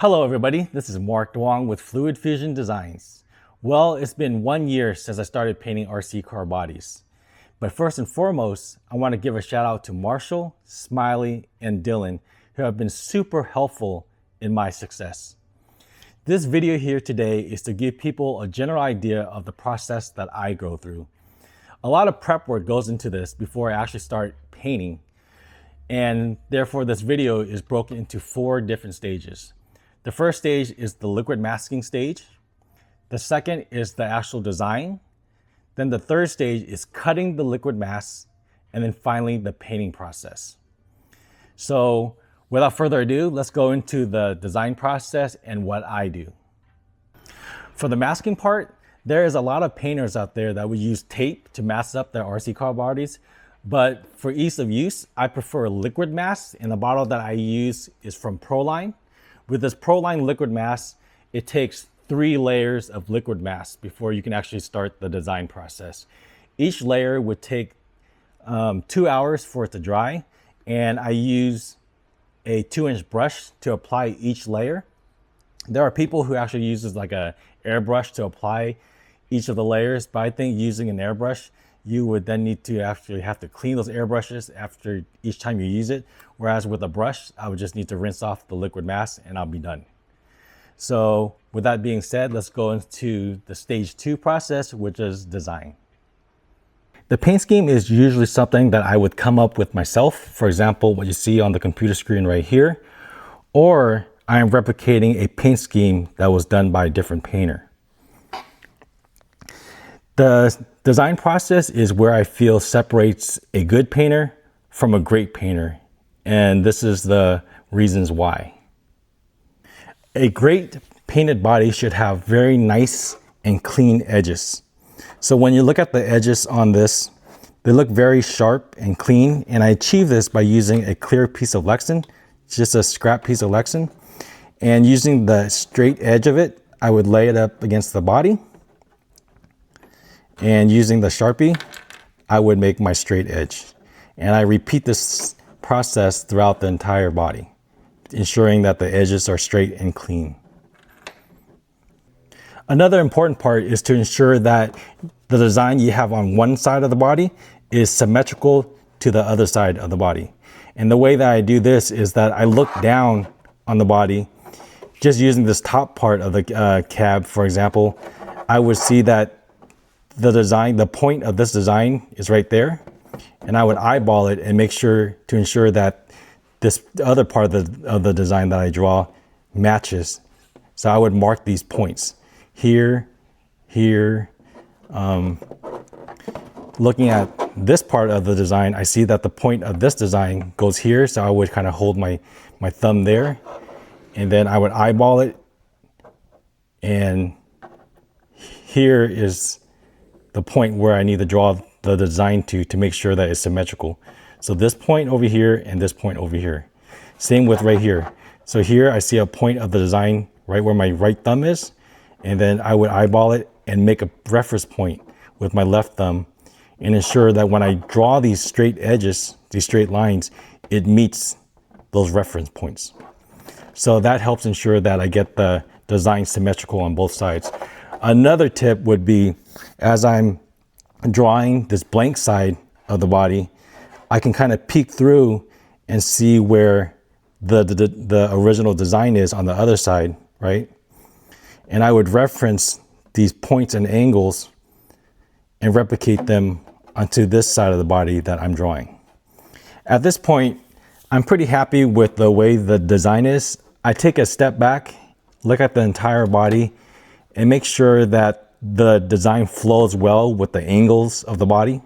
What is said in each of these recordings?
Hello everybody, this is Mark Duong with Fluid Fusion Designs. Well, it's been 1 year since I started painting RC car bodies. But first and foremost, I want to give a shout out to Marshall, Smiley, and Dylan, who have been super helpful in my success. This video here today is to give people a general idea of the process that I go through. A lot of prep work goes into this before I actually start painting, and therefore this video is broken into 4 different stages. The first stage is the liquid masking stage. The second is the actual design. Then the third stage is cutting the liquid mask. And then finally, the painting process. So without further ado, let's go into the design process and what I do. For the masking part, there is a lot of painters out there that would use tape to mask up their RC car bodies. But for ease of use, I prefer liquid masks, and the bottle that I use is from Proline. With this Proline liquid mask, it takes 3 layers of liquid mask before you can actually start the design process. Each layer would take 2 hours for it to dry, and I use a 2-inch brush to apply each layer. There are people who actually uses like a airbrush to apply each of the layers, but I think using an airbrush, you would then need to actually have to clean those airbrushes after each time you use it. Whereas with a brush, I would just need to rinse off the liquid mask and I'll be done. So with that being said, let's go into the stage 2 process, which is design. The paint scheme is usually something that I would come up with myself. For example, what you see on the computer screen right here, or I am replicating a paint scheme that was done by a different painter. The design process is where I feel separates a good painter from a great painter, and this is the reasons why. A great painted body should have very nice and clean edges. So when you look at the edges on this, they look very sharp and clean, and I achieve this by using a clear piece of Lexan, just a scrap piece of Lexan, and using the straight edge of it, I would lay it up against the body. And using the Sharpie, I would make my straight edge. And I repeat this process throughout the entire body, ensuring that the edges are straight and clean. Another important part is to ensure that the design you have on one side of the body is symmetrical to the other side of the body. And the way that I do this is that I look down on the body, just using this top part of the cab, for example. I would see that the point of this design is right there, and I would eyeball it and make sure to ensure that this other part of the design that I draw matches. So I would mark these points here, here. Looking at this part of the design, I see that the point of this design goes here, so I would kind of hold my thumb there, and then I would eyeball it, and here is the point where I need to draw the design to make sure that it's symmetrical. So this point over here and this point over here. Same with right here. So here I see a point of the design right where my right thumb is, and then I would eyeball it and make a reference point with my left thumb and ensure that when I draw these straight edges, these straight lines, it meets those reference points. So that helps ensure that I get the design symmetrical on both sides. Another tip would be, as I'm drawing this blank side of the body, I can kind of peek through and see where the original design is on the other side, right? And I would reference these points and angles and replicate them onto this side of the body that I'm drawing. At this point, I'm pretty happy with the way the design is. I take a step back, look at the entire body, and make sure that the design flows well with the angles of the body.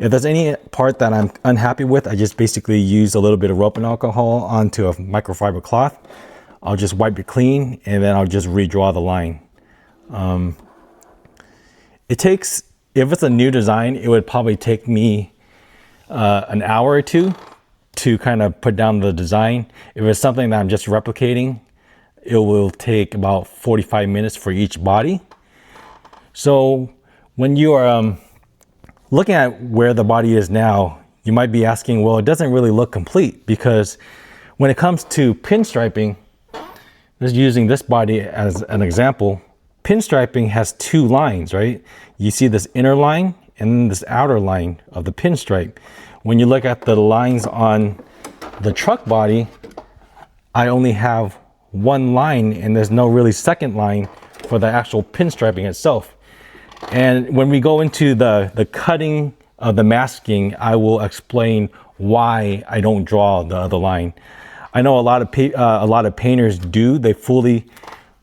If there's any part that I'm unhappy with, I just basically use a little bit of Ropan alcohol onto a microfiber cloth. I'll just wipe it clean, and then I'll just redraw the line. It takes, if it's a new design, it would probably take me an hour or 2 to kind of put down the design. If it's something that I'm just replicating, it will take about 45 minutes for each body. So when you are looking at where the body is now, you might be asking, well, it doesn't really look complete, because when it comes to pinstriping, Just using this body as an example, pinstriping has two lines, right? You see this inner line and then this outer line of the pinstripe. When you look at the lines on the truck body, I only have one line and there's no really second line for the actual pinstriping itself. And when we go into the cutting of the masking, I will explain why I don't draw the other line. I know a lot of painters do. They fully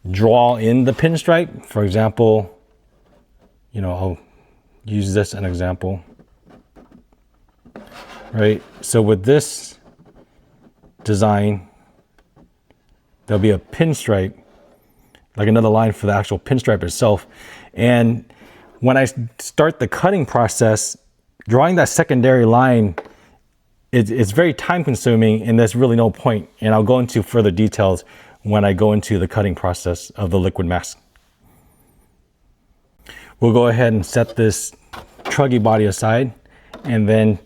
draw in the pinstripe. For example, I'll use this as an example, right? So with this design, there'll be a pinstripe, like another line for the actual pinstripe itself. And when I start the cutting process, drawing that secondary line, it's very time consuming and there's really no point. And I'll go into further details when I go into the cutting process of the liquid mask. We'll go ahead and set this truggy body aside and then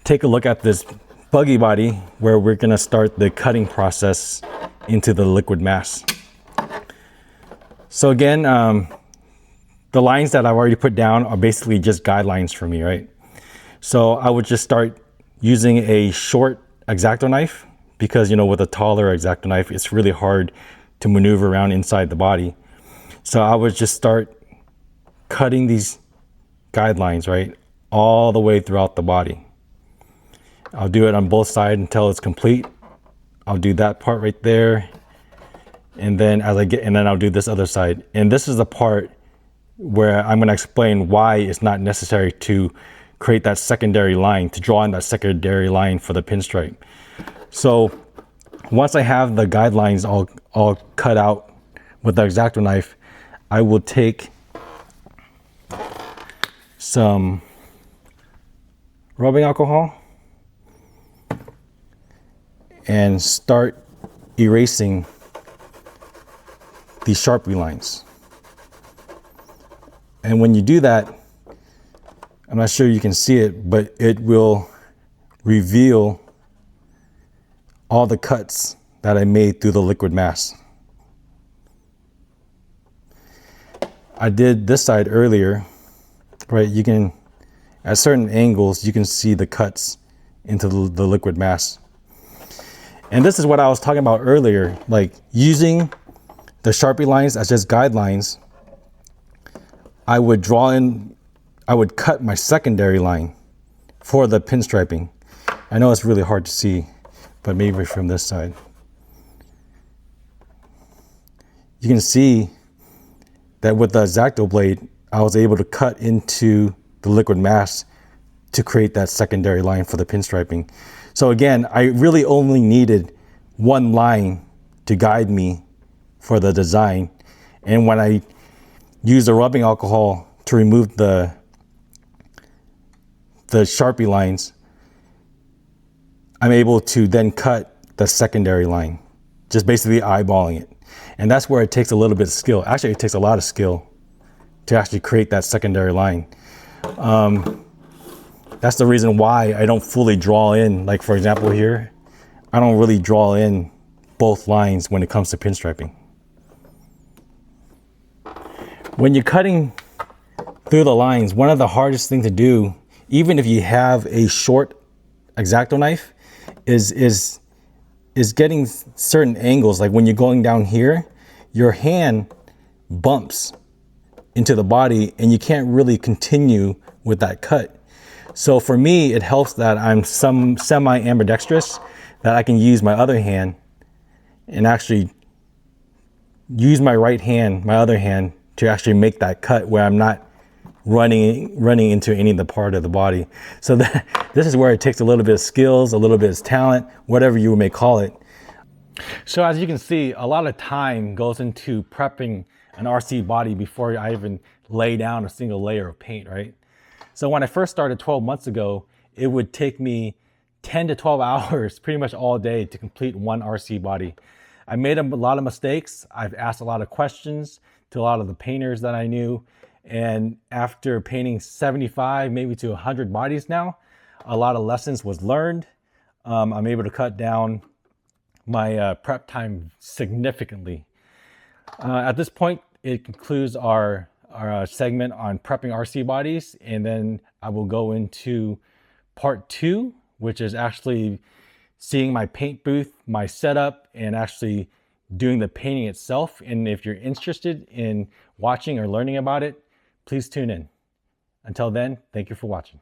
take a look at this buggy body where we're gonna start the cutting process into the liquid mask. So again, the lines that I've already put down are basically just guidelines for me, right? So I would just start using a short X-Acto knife because, with a taller X-Acto knife, it's really hard to maneuver around inside the body. So I would just start cutting these guidelines, right, all the way throughout the body. I'll do it on both sides until it's complete. I'll do that part right there. And then I'll do this other side. And this is the part where I'm going to explain why it's not necessary to create that secondary line, to draw in that secondary line for the pinstripe. So once I have the guidelines all cut out with the X-Acto knife, I will take some rubbing alcohol and start erasing these Sharpie lines. And when you do that, I'm not sure you can see it, but it will reveal all the cuts that I made through the liquid mask. I did this side earlier, right? You can, at certain angles, you can see the cuts into the liquid mask. And this is what I was talking about earlier, like using the Sharpie lines as just guidelines. I would cut my secondary line for the pinstriping. I know it's really hard to see, but maybe from this side. You can see that with the X-Acto blade, I was able to cut into the liquid mask to create that secondary line for the pinstriping. So again, I really only needed one line to guide me for the design. And when I use the rubbing alcohol to remove the Sharpie lines, I'm able to then cut the secondary line, just basically eyeballing it. And that's where it takes a little bit of skill. Actually, it takes a lot of skill to actually create that secondary line. That's the reason why I don't fully draw in, like for example here, I don't really draw in both lines when it comes to pinstriping. When you're cutting through the lines, one of the hardest things to do, even if you have a short X-Acto knife, is getting certain angles. Like when you're going down here, your hand bumps into the body and you can't really continue with that cut. So for me, it helps that I'm semi-ambidextrous, that I can use my other hand and actually use my right hand, my other hand, to actually make that cut where I'm not running into any of the part of the body. So this is where it takes a little bit of skills, a little bit of talent, whatever you may call it. So as you can see, a lot of time goes into prepping an RC body before I even lay down a single layer of paint, right? So when I first started 12 months ago, it would take me 10 to 12 hours pretty much all day to complete one RC body. I made a lot of mistakes. I've asked a lot of questions to a lot of the painters that I knew. And after painting 75, maybe to 100 bodies now, a lot of lessons was learned. I'm able to cut down my prep time significantly. At this point, it concludes our segment on prepping RC bodies, and then I will go into part 2, which is actually seeing my paint booth, my setup, and actually doing the painting itself. And if you're interested in watching or learning about it, please tune in. Until then, thank you for watching.